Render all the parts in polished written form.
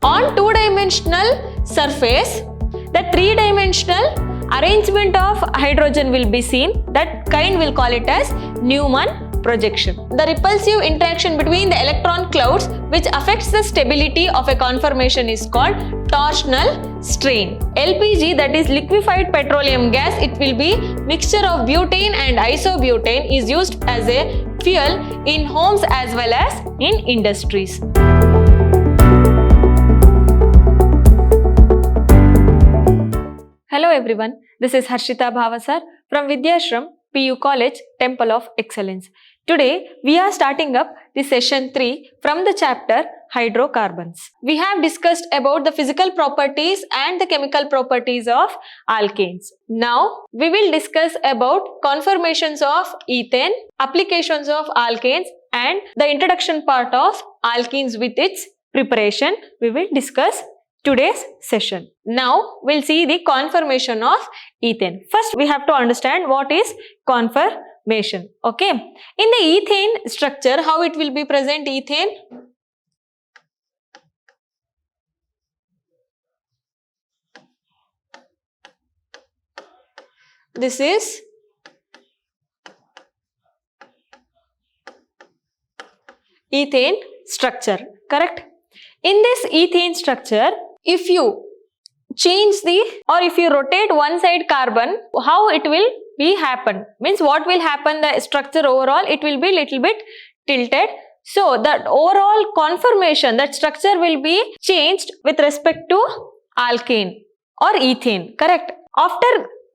On two-dimensional surface, the three-dimensional arrangement of hydrogen will be seen. That kind we'll call it as Newman projection. The repulsive interaction between the electron clouds which affects the stability of a conformation is called torsional strain. LPG, that is liquefied petroleum gas, it will be mixture of butane and isobutane, is used as a fuel in homes as well as in industries. Hello everyone, this is Harshita Bhavasar from Vidyashram PU College, Temple of Excellence. Today we are starting up the session 3 from the chapter Hydrocarbons. We have discussed about the physical properties and the chemical properties of alkanes. Now we will discuss about conformations of ethane, applications of alkanes and the introduction part of alkenes with its preparation. We will discuss today's session. Now we'll see the conformation of ethane. First we have to understand what is conformation. Okay. In the ethane structure, how it will be present? Ethane, this is ethane structure, correct? In this ethane structure, if you change if you rotate one side carbon, how it will be happen? Means what will happen, the structure overall, it will be little bit tilted. So that overall conformation, that structure will be changed with respect to alkane or ethane, correct? After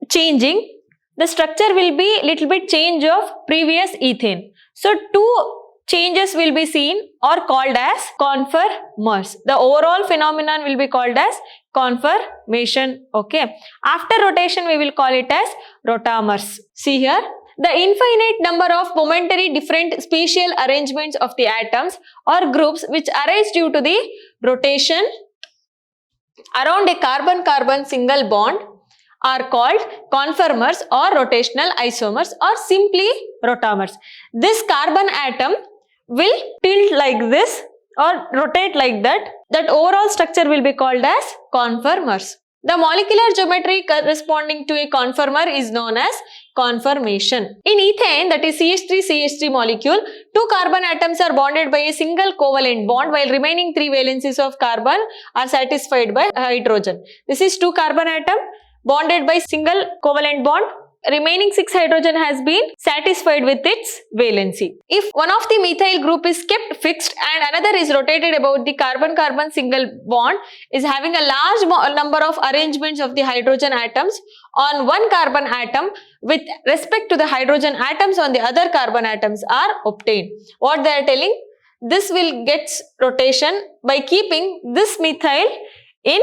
changing, the structure will be little bit change of previous ethane. So two changes will be seen or called as conformers. The overall phenomenon will be called as conformation. Okay. After rotation, we will call it as rotamers. See here, the infinite number of momentary different spatial arrangements of the atoms or groups which arise due to the rotation around a carbon-carbon single bond are called conformers or rotational isomers or simply rotamers. This carbon atom will tilt like this or rotate like that. That overall structure will be called as conformers. The molecular geometry corresponding to a conformer is known as conformation. In ethane, that is CH3 molecule, two carbon atoms are bonded by a single covalent bond while remaining three valencies of carbon are satisfied by hydrogen. This is two carbon atom bonded by single covalent bond. Remaining 6 hydrogen has been satisfied with its valency. If one of the methyl group is kept fixed and another is rotated about, the carbon-carbon single bond is having a large number of arrangements of the hydrogen atoms on one carbon atom with respect to the hydrogen atoms on the other carbon atoms are obtained. What they are telling? This will get rotation by keeping this methyl in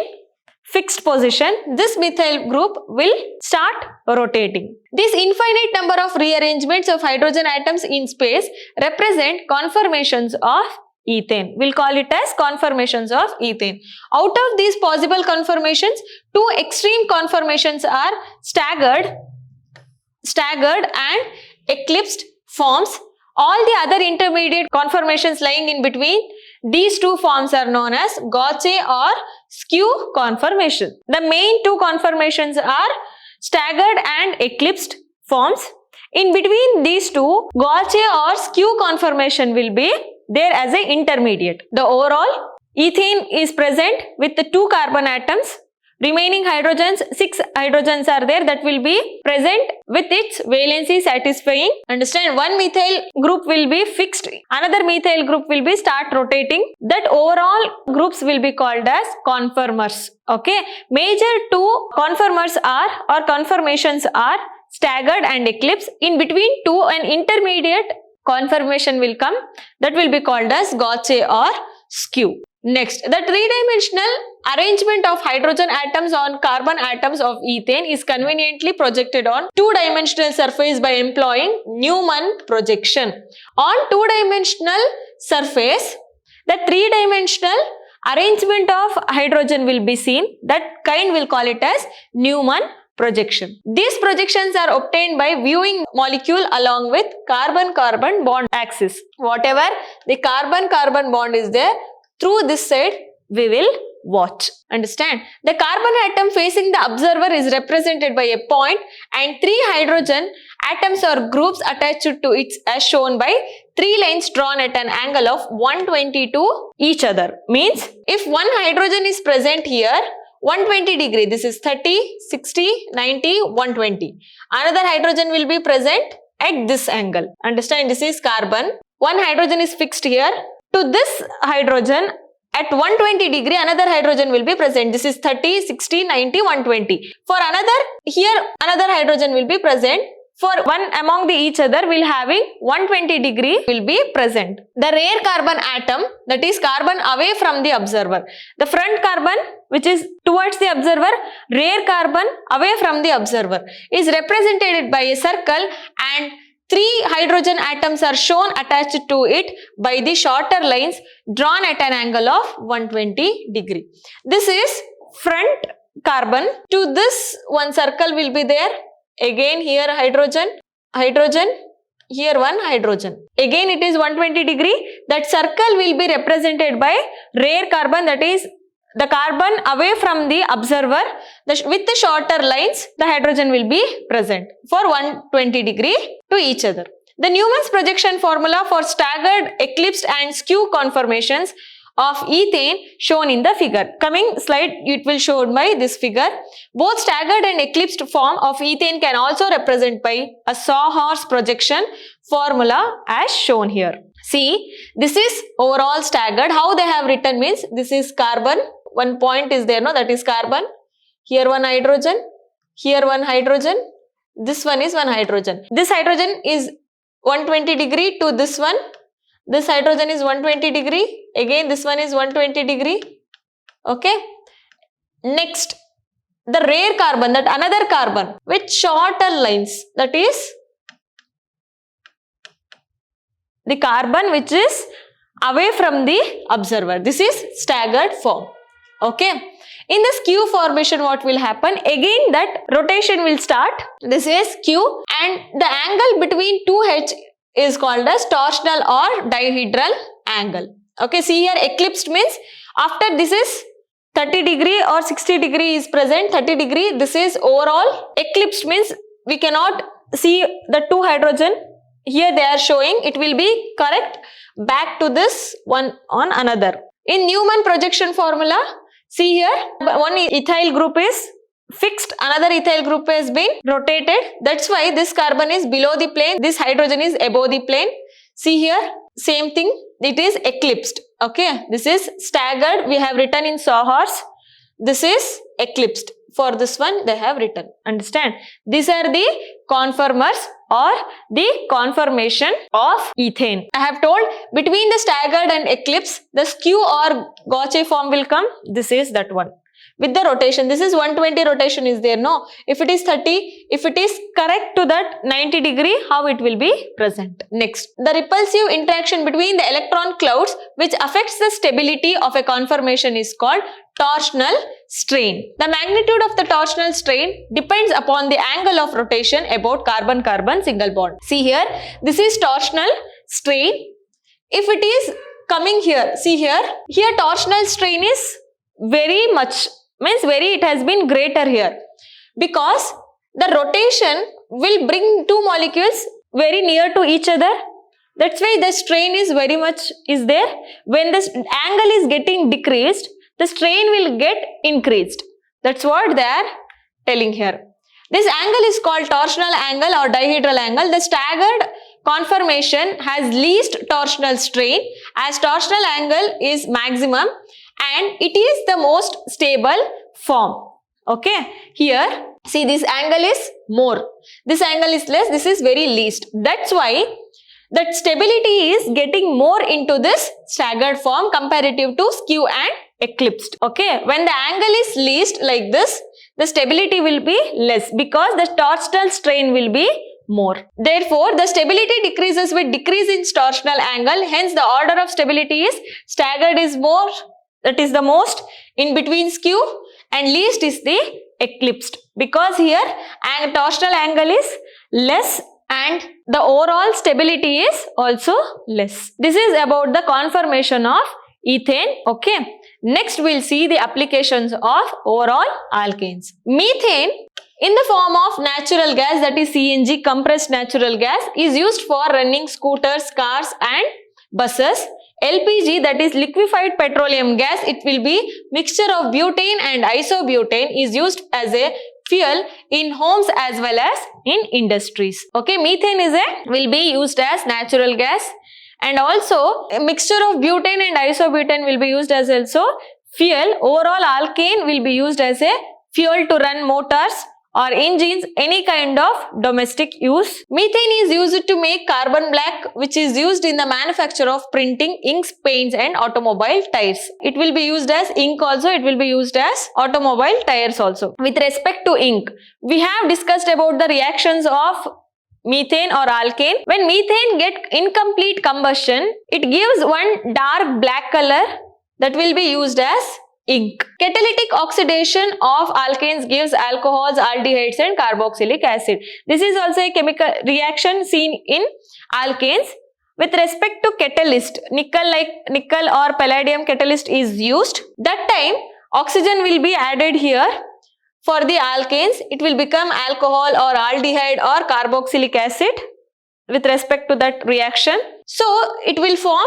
fixed position. This methyl group will start rotating. This infinite number of rearrangements of hydrogen atoms in space represent conformations of ethane. We'll call it as conformations of ethane. Out of these possible conformations, two extreme conformations are staggered and eclipsed forms. All the other intermediate conformations lying in between these two forms are known as Gauche or skew conformation. The main two conformations are staggered and eclipsed forms. In between these two, Gauche or skew conformation will be there as an intermediate. The overall ethane is present with the two carbon atoms. Remaining hydrogens, 6 hydrogens are there that will be present with its valency satisfying. Understand, one methyl group will be fixed, another methyl group will be start rotating. That overall groups will be called as conformers. Okay. Major two conformers or conformations are staggered and eclipse. In between two, an intermediate conformation will come that will be called as Gauche or skew. Next, the three-dimensional arrangement of hydrogen atoms on carbon atoms of ethane is conveniently projected on two-dimensional surface by employing Newman projection. On two-dimensional surface, the three-dimensional arrangement of hydrogen will be seen. That kind we'll call it as Newman projection. These projections are obtained by viewing molecule along with carbon-carbon bond axis. Whatever the carbon-carbon bond is there, through this side we will watch. Understand? The carbon atom facing the observer is represented by a point and 3 hydrogen atoms or groups attached to it as shown by 3 lines drawn at an angle of 120 to each other. Means if one hydrogen is present here, 120 degree, this is 30, 60, 90, 120. Another hydrogen will be present at this angle. Understand? This is carbon. One hydrogen is fixed here. To this hydrogen at 120 degree, another hydrogen will be present. This is 30, 60, 90, 120. For another, here another hydrogen will be present. For one among each other will having 120 degree will be present. The rare carbon atom, that is carbon away from the observer. The front carbon which is towards the observer, rare carbon away from the observer, is represented by a circle and 3 hydrogen atoms are shown attached to it by the shorter lines drawn at an angle of 120 degree. This is front carbon. To this one circle will be there. Again here hydrogen, here one hydrogen. Again it is 120 degree. That circle will be represented by rare carbon, that is the carbon away from the observer. With the shorter lines, the hydrogen will be present for 120 degree to each other. The Newman's projection formula for staggered, eclipsed and skew conformations of ethane shown in the figure. Coming slide, it will show by this figure. Both staggered and eclipsed form of ethane can also represent by a sawhorse projection formula as shown here. See, this is overall staggered. How they have written means, this is carbon. One point is there, no? That is carbon. Here one hydrogen. Here one hydrogen. This one is one hydrogen. This hydrogen is 120 degree to this one. This hydrogen is 120 degree. Again this one is 120 degree. Okay. Next, the rare carbon, that another carbon with shorter lines, that is the carbon which is away from the observer. This is staggered form. Okay. In the skew formation, what will happen? Again that rotation will start. This is skew and the angle between 2H is called as torsional or dihedral angle. Okay, see here eclipsed means after this is 30 degree or 60 degree is present, 30 degree, this is overall. Eclipsed means we cannot see the 2 hydrogen. Here they are showing, it will be correct back to this one on another. In Newman projection formula, see here one ethyl group is fixed, another ethyl group has been rotated. That's why this carbon is below the plane, this hydrogen is above the plane. See here, same thing, it is eclipsed. Okay, this is staggered, we have written in sawhorse. This is eclipsed. For this one they have written. Understand? These are the conformers or the conformation of ethane. I have told between the staggered and eclipse, the skew or Gauche form will come. This is that one. With the rotation, this is 120 rotation is there, no? If it is 30, if it is correct to that 90 degree, how it will be present. Next, the repulsive interaction between the electron clouds which affects the stability of a conformation is called torsional strain. The magnitude of the torsional strain depends upon the angle of rotation about carbon-carbon single bond. See here, this is torsional strain. If it is coming here, see here torsional strain is very much, means it has been greater here, because the rotation will bring 2 molecules very near to each other. That's why the strain is very much is there. When the angle is getting decreased, the strain will get increased. That's what they are telling here. This angle is called torsional angle or dihedral angle. The staggered conformation has least torsional strain as torsional angle is maximum and it is the most stable form. Okay, here see this angle is more, this angle is less, this is very least. That's why that stability is getting more into this staggered form comparative to skew and eclipsed. Okay, when the angle is least like this, the stability will be less because the torsional strain will be more. Therefore, the stability decreases with decrease in torsional angle. Hence, the order of stability is staggered is more, that is the most, in between skew, and least is the eclipsed, because here torsional angle is less and the overall stability is also less. This is about the conformation of ethane. Okay. Next we'll see the applications of overall alkanes. Methane in the form of natural gas, that is CNG, compressed natural gas, is used for running scooters, cars and buses. LPG, that is liquefied petroleum gas, it will be mixture of butane and isobutane, is used as a fuel in homes as well as in industries. Okay, methane will be used as natural gas, and also a mixture of butane and isobutane will be used as also fuel. Overall alkane will be used as a fuel to run motors or engines, any kind of domestic use. Methane is used to make carbon black, which is used in the manufacture of printing, inks, paints and automobile tires. It will be used as ink also, it will be used as automobile tires also. With respect to ink, we have discussed about the reactions of methane or alkane. When methane get incomplete combustion, it gives one dark black color that will be used as ink. Catalytic oxidation of alkanes gives alcohols, aldehydes and carboxylic acid. This is also a chemical reaction seen in alkanes. With respect to catalyst, nickel or palladium catalyst is used. That time oxygen will be added here. For the alkanes, it will become alcohol or aldehyde or carboxylic acid with respect to that reaction. So it will form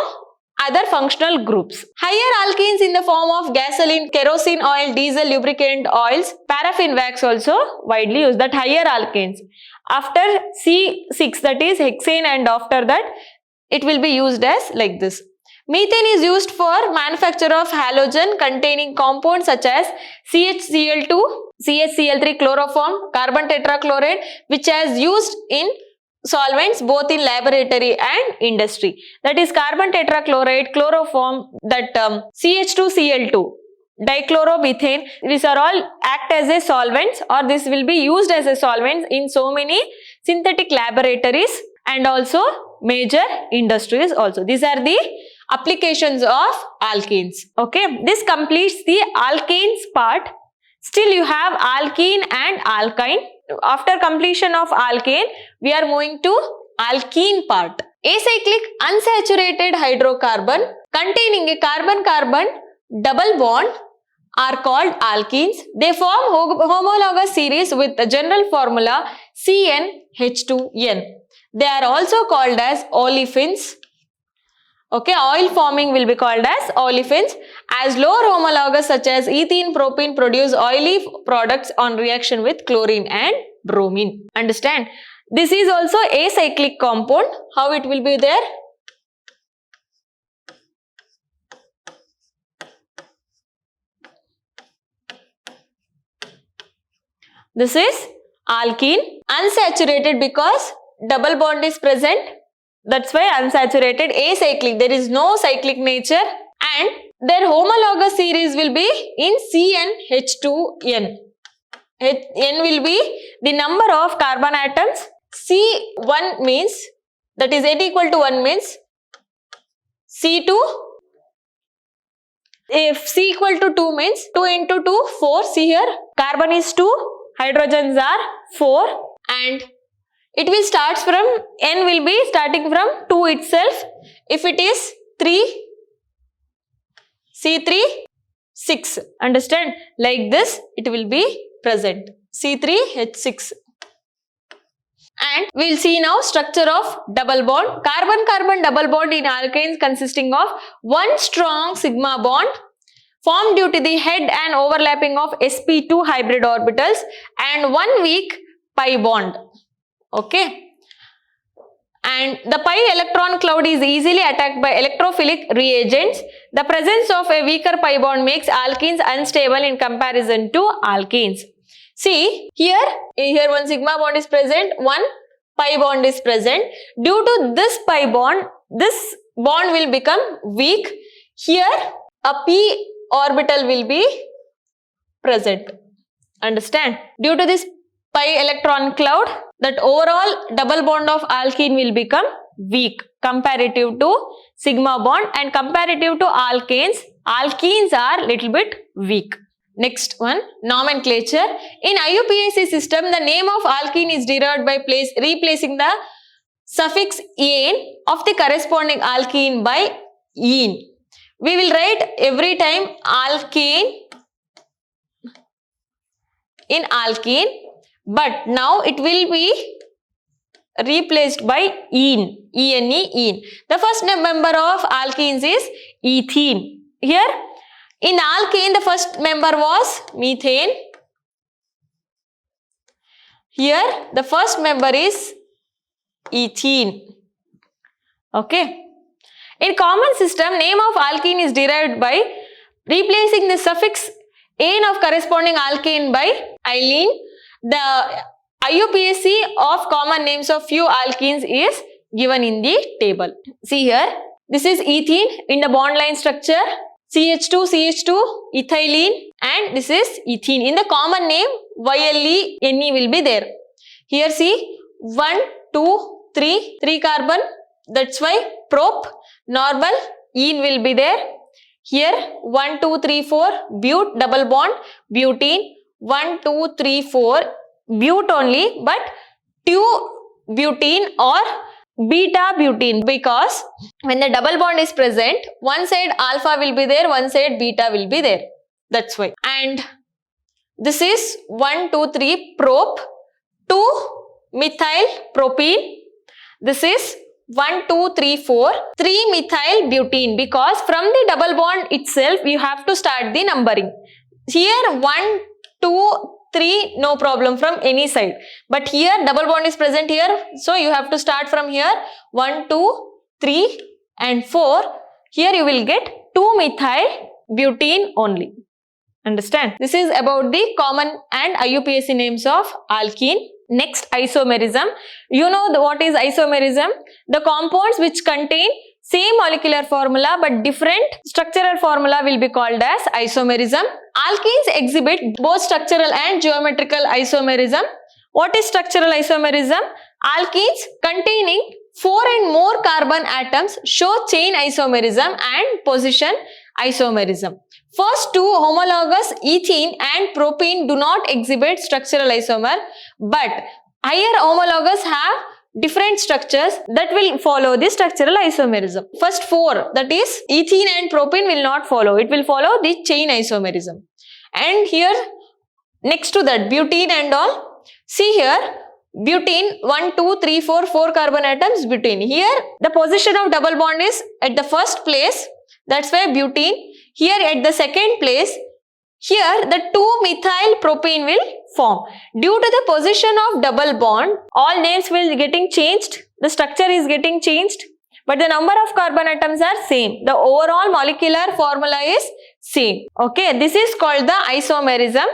other functional groups. Higher alkanes in the form of gasoline, kerosene oil, diesel, lubricant oils, paraffin wax also widely used, that higher alkanes. After C6, that is hexane, and after that it will be used as like this. Methane is used for manufacture of halogen containing compounds such as CHCl2, CHCl3 chloroform, carbon tetrachloride, which is used in solvents both in laboratory and industry. That is carbon tetrachloride, chloroform, that CH2Cl2, dichloromethane. These are all act as a solvents, or this will be used as a solvent in so many synthetic laboratories and also major industries also. These are the applications of alkenes. Okay, this completes the alkanes part. Still you have alkene and alkyne. After completion of alkane, we are moving to alkene part. Acyclic unsaturated hydrocarbon containing a carbon-carbon double bond are called alkenes. They form homologous series with the general formula CnH2n. They are also called as olefins. Okay, oil forming will be called as olefins, as lower homologous such as ethene, propene produce oily products on reaction with chlorine and bromine. Understand? This is also acyclic compound. How it will be there? This is alkene, unsaturated because double bond is present. That's why unsaturated. Acyclic, there is no cyclic nature, and their homologous series will be in CnH2n. N will be the number of carbon atoms. C1 means, that is N equal to 1 means C2. If C equal to 2 means 2 into 2, 4. See here, carbon is 2, hydrogens are 4, and it will start from, N will be starting from 2 itself. If it is 3, C3, 6. Understand? Like this, it will be present. C3H6. And we will see now structure of double bond. Carbon-carbon double bond in alkanes consisting of one strong sigma bond formed due to the head and overlapping of sp2 hybrid orbitals and one weak pi bond. Okay, and the pi electron cloud is easily attacked by electrophilic reagents. The presence of a weaker pi bond makes alkenes unstable in comparison to alkenes. See here one sigma bond is present, one pi bond is present. Due to this pi bond, this bond will become weak. Here a p orbital will be present. Understand? Due to this pi electron cloud, that overall double bond of alkene will become weak comparative to sigma bond, and comparative to alkenes are little bit weak. Next one, nomenclature. In IUPAC system, the name of alkene is derived by replacing the suffix "ene" of the corresponding alkene by "ene." we will write every time alkane in alkene, but now it will be replaced by ene, ene. The first member of alkenes is ethene. Here in alkane the first member was methane. Here the first member is ethene. Okay. In common system, name of alkene is derived by replacing the suffix ane of corresponding alkane by -ylene. The IUPAC of common names of few alkenes is given in the table. See here, this is ethene in the bond line structure, CH2, CH2, ethylene, and this is ethene. In the common name, YLE, Ne will be there. Here see, 1, 2, 3 carbon, that's why prop, normal, ene will be there. Here 1, 2, 3, 4, but, double bond, butene, 1, 2, 3, 4, but only, but 2 butene or beta butene, because when the double bond is present, one side alpha will be there, one side beta will be there. That's why. And this is 1, 2, 3 prop, 2 methyl propene. This is 1, 2, 3, 4, 3 methyl butene, because from the double bond itself you have to start the numbering. Here 1, 2, 3, no problem from any side, but here double bond is present here, so you have to start from here 1, 2, 3 and 4. Here you will get 2 methyl butene only. Understand? This is about the common and IUPAC names of alkene. Next, isomerism. You know what is isomerism? The compounds which contain same molecular formula but different structural formula will be called as isomerism. Alkenes exhibit both structural and geometrical isomerism. What is structural isomerism? Alkenes containing 4 and more carbon atoms show chain isomerism and position isomerism. First two, homologous ethene and propene, do not exhibit structural isomer, but higher homologous have different structures that will follow the structural isomerism. First 4, that is ethene and propene, will not follow. It will follow the chain isomerism. And here next to that, butene and all. See here, butene 1, 2, 3, 4 carbon atoms butene. Here the position of double bond is at the first place. That's why butene. Here at the second place, here the 2-methyl propene will form. Due to the position of double bond, all names will getting changed. The structure is getting changed, but the number of carbon atoms are same. The overall molecular formula is same. Okay, this is called the isomerism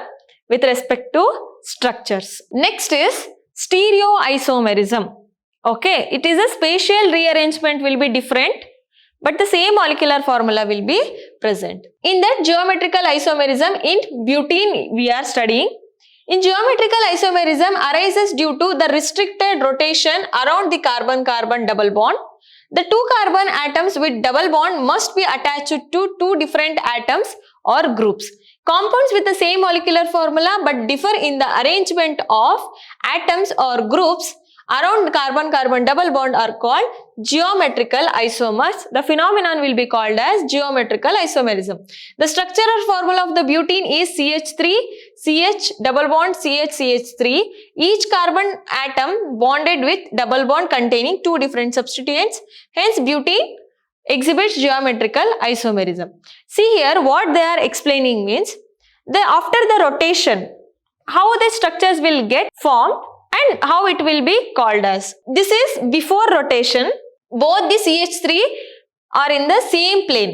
with respect to structures. Next is stereoisomerism. Okay, it is a spatial rearrangement will be different, but the same molecular formula will be present. In that geometrical isomerism in butene we are studying. In geometrical isomerism arises due to the restricted rotation around the carbon-carbon double bond. The 2 carbon atoms with double bond must be attached to 2 different atoms or groups. Compounds with the same molecular formula but differ in the arrangement of atoms or groups around carbon-carbon double bond are called geometrical isomers. The phenomenon will be called as geometrical isomerism. The structural formula of the butene is CH3, CH double bond CH, CH3. Each carbon atom bonded with double bond containing 2 different substituents. Hence, butene exhibits geometrical isomerism. See here, what they are explaining means, after the rotation, how the structures will get formed and how it will be called as. This is before rotation. Both the CH3 are in the same plane.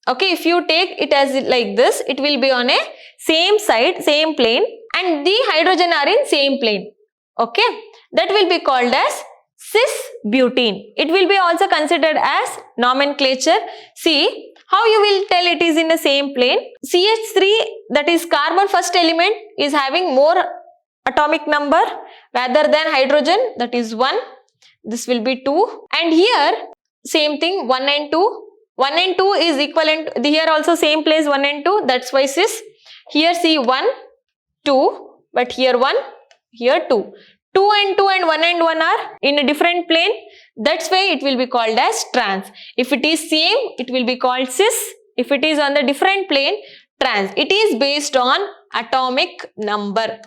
Okay, if you take it as like this, it will be on a same side, same plane, and the hydrogen are in same plane. Okay, that will be called as cis-butene. It will be also considered as nomenclature. See how you will tell it is in the same plane. CH3, that is carbon first element, is having more atomic number rather than hydrogen, that is 1. This will be 2. And here same thing, 1 and 2. 1 and 2 is equivalent. Here also same place 1 and 2. That's why cis. Here see 1, 2. But here 1, here 2. 2 and 2 and 1 and 1 are in a different plane. That's why it will be called as trans. If it is same, it will be called cis. If it is on the different plane, trans. It is based on atomic number.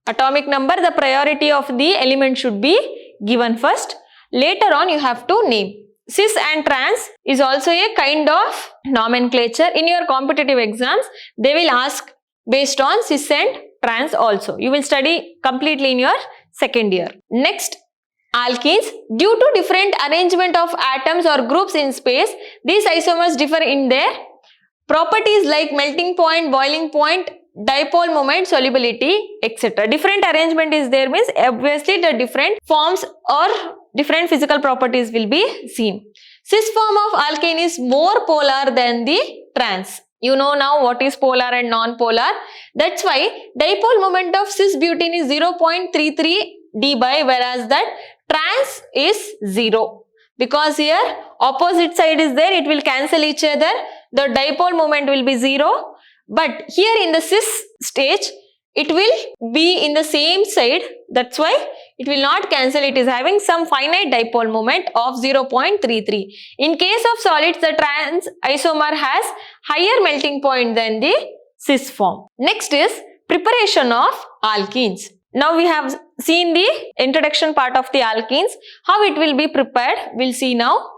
Atomic number, the priority of the element should be given first. Later on, you have to name. Cis and trans is also a kind of nomenclature. In your competitive exams, they will ask based on cis and trans also. You will study completely in your second year. Next, alkenes. Due to different arrangement of atoms or groups in space, these isomers differ in their properties like melting point, boiling point, dipole moment, solubility, etc. Different arrangement is there means obviously the different forms or different physical properties will be seen. Cis form of alkane is more polar than the trans. You know now what is polar and non-polar. That's why dipole moment of cis butene is 0.33 dBi, whereas that trans is 0. Because here opposite side is there, it will cancel each other. The dipole moment will be 0. But here in the cis stage, it will be in the same side. That's why it will not cancel. It is having some finite dipole moment of 0.33. In case of solids, the trans isomer has higher melting point than the cis form. Next is preparation of alkenes. Now we have seen the introduction part of the alkenes. How it will be prepared, we'll see now.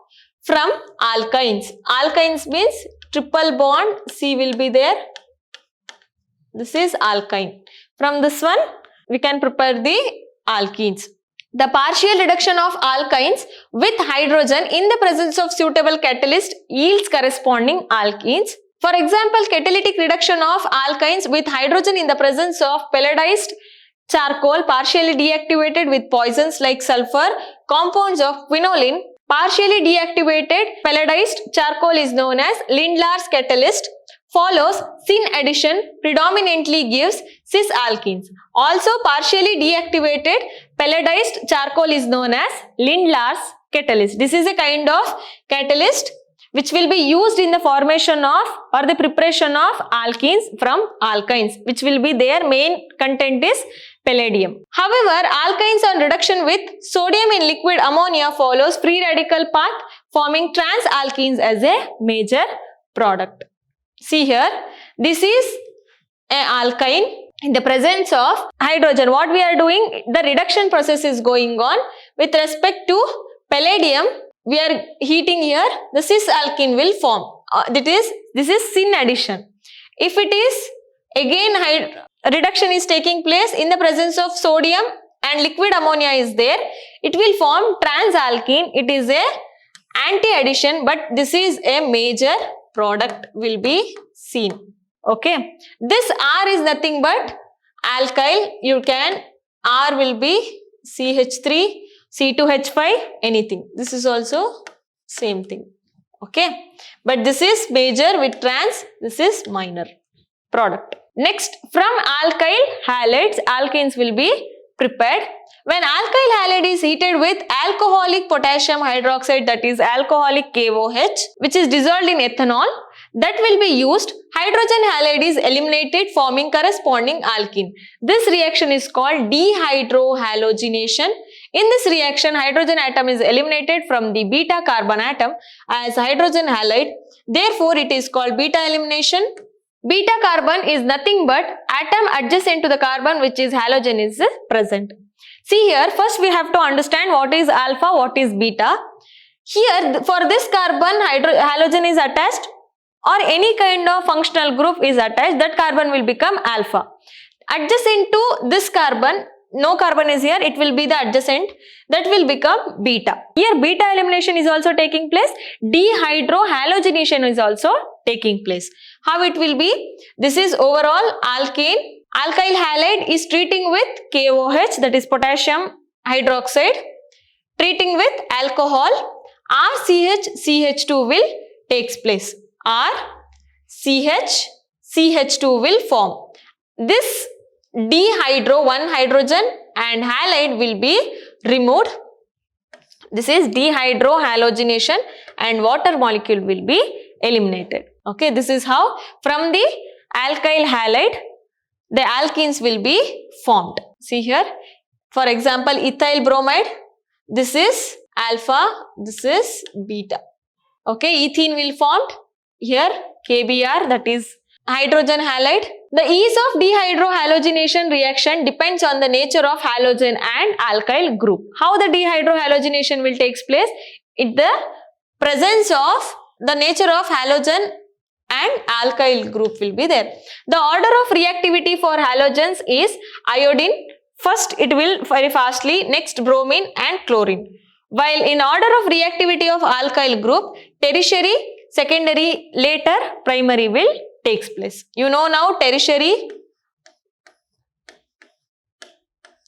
From alkynes. Alkynes means triple bond, C will be there. This is alkyne. From this one, we can prepare the alkenes. The partial reduction of alkynes with hydrogen in the presence of suitable catalyst yields corresponding alkenes. For example, catalytic reduction of alkynes with hydrogen in the presence of pelletized charcoal partially deactivated with poisons like sulfur, compounds of quinoline. Partially deactivated pelletized charcoal is known as Lindlar's catalyst. Follows syn addition predominantly gives cis alkenes. Also partially deactivated pelletized charcoal is known as Lindlar's catalyst. This is a kind of catalyst which will be used in the formation of or the preparation of alkenes from alkynes, which will be their main content is palladium. However, alkynes on reduction with sodium in liquid ammonia follows free radical path, forming trans alkenes as a major product. See here, this is an alkyne in the presence of hydrogen. What we are doing, the reduction process is going on. With respect to palladium, we are heating here, the cis alkene will form. This is syn addition. If it is again reduction is taking place in the presence of sodium and liquid ammonia is there, it will form trans alkene. It is a anti-addition, but this is a major product will be seen. Okay, this R is nothing but alkyl. You can, R will be CH3, C2H5, anything. This is also same thing. Okay, but this is major with trans, this is minor product. Next, from alkyl halides, alkenes will be prepared. When alkyl halide is heated with alcoholic potassium hydroxide, that is alcoholic KOH, which is dissolved in ethanol, that will be used. Hydrogen halide is eliminated, forming corresponding alkene. This reaction is called dehydrohalogenation. In this reaction, hydrogen atom is eliminated from the beta carbon atom as hydrogen halide. Therefore, it is called beta elimination. Beta carbon is nothing but atom adjacent to the carbon which is halogen is present. See here, first we have to understand what is alpha, what is beta. Here, for this carbon, halogen is attached or any kind of functional group is attached, that carbon will become alpha. Adjacent to this carbon, no carbon is here, it will be the adjacent, that will become beta. Here beta elimination is also taking place, dehydrohalogenation is also taking place. How it will be? This is overall alkane. Alkyl halide is treating with KOH, that is potassium hydroxide, treating with alcohol. RCH, CH2 will takes place. RCH, CH2 will form. This dehydro, one hydrogen and halide will be removed. This is dehydrohalogenation and water molecule will be eliminated. Okay, this is how from the alkyl halide the alkenes will be formed. See here, for example, ethyl bromide, this is alpha, this is beta. Okay, ethene will formed here, KBr, that is hydrogen halide. The ease of dehydrohalogenation reaction depends on the nature of halogen and alkyl group. How the dehydrohalogenation will take place? In the presence of the nature of halogen and alkyl group will be there. The order of reactivity for halogens is iodine. First it will very fastly, next bromine and chlorine. While in order of reactivity of alkyl group, tertiary, secondary, later primary will takes place. You know now tertiary,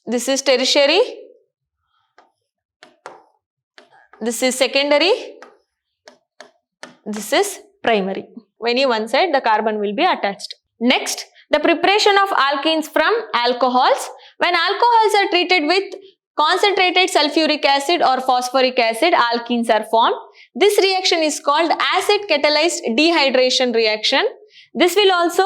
this is tertiary, this is secondary, this is primary. Any one side the carbon will be attached. Next, the preparation of alkenes from alcohols. When alcohols are treated with concentrated sulfuric acid or phosphoric acid, alkenes are formed. This reaction is called acid catalyzed dehydration reaction. This will also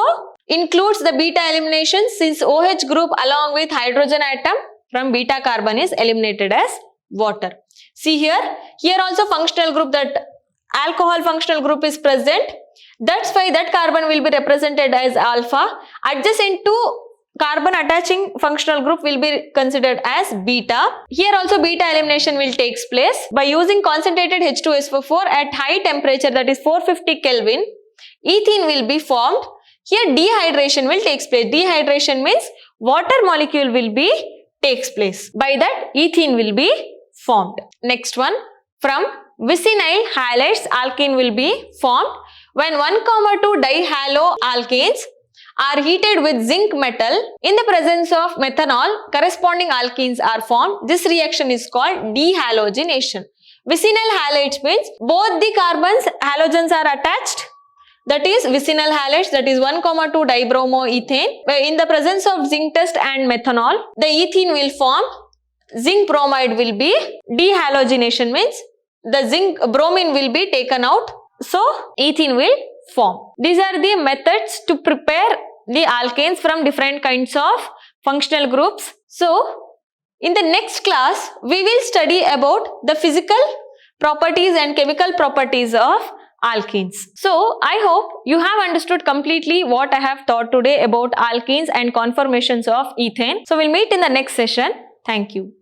includes the beta elimination, since OH group along with hydrogen atom from beta carbon is eliminated as water. See here also functional group, that alcohol functional group is present. That's why that carbon will be represented as alpha. Adjacent to carbon attaching functional group will be considered as beta. Here also beta elimination will take place. By using concentrated H2SO4 at high temperature, that is 450 Kelvin, ethene will be formed. Here dehydration will take place. Dehydration means water molecule will be takes place. By that ethene will be formed. Next one, from vicinal halides alkene will be formed. When 1,2 dihaloalkanes are heated with zinc metal, in the presence of methanol, corresponding alkenes are formed. This reaction is called dehalogenation. Vicinal halides means both the carbons, halogens are attached. That is vicinal halides, that is 1,2 dibromoethane. In the presence of zinc test and methanol, the ethene will form. Zinc bromide will be dehalogenation means the zinc bromine will be taken out. So ethene will form. These are the methods to prepare the alkanes from different kinds of functional groups. So in the next class, we will study about the physical properties and chemical properties of alkenes. So I hope you have understood completely what I have taught today about alkenes and conformations of ethane. So we'll meet in the next session. Thank you.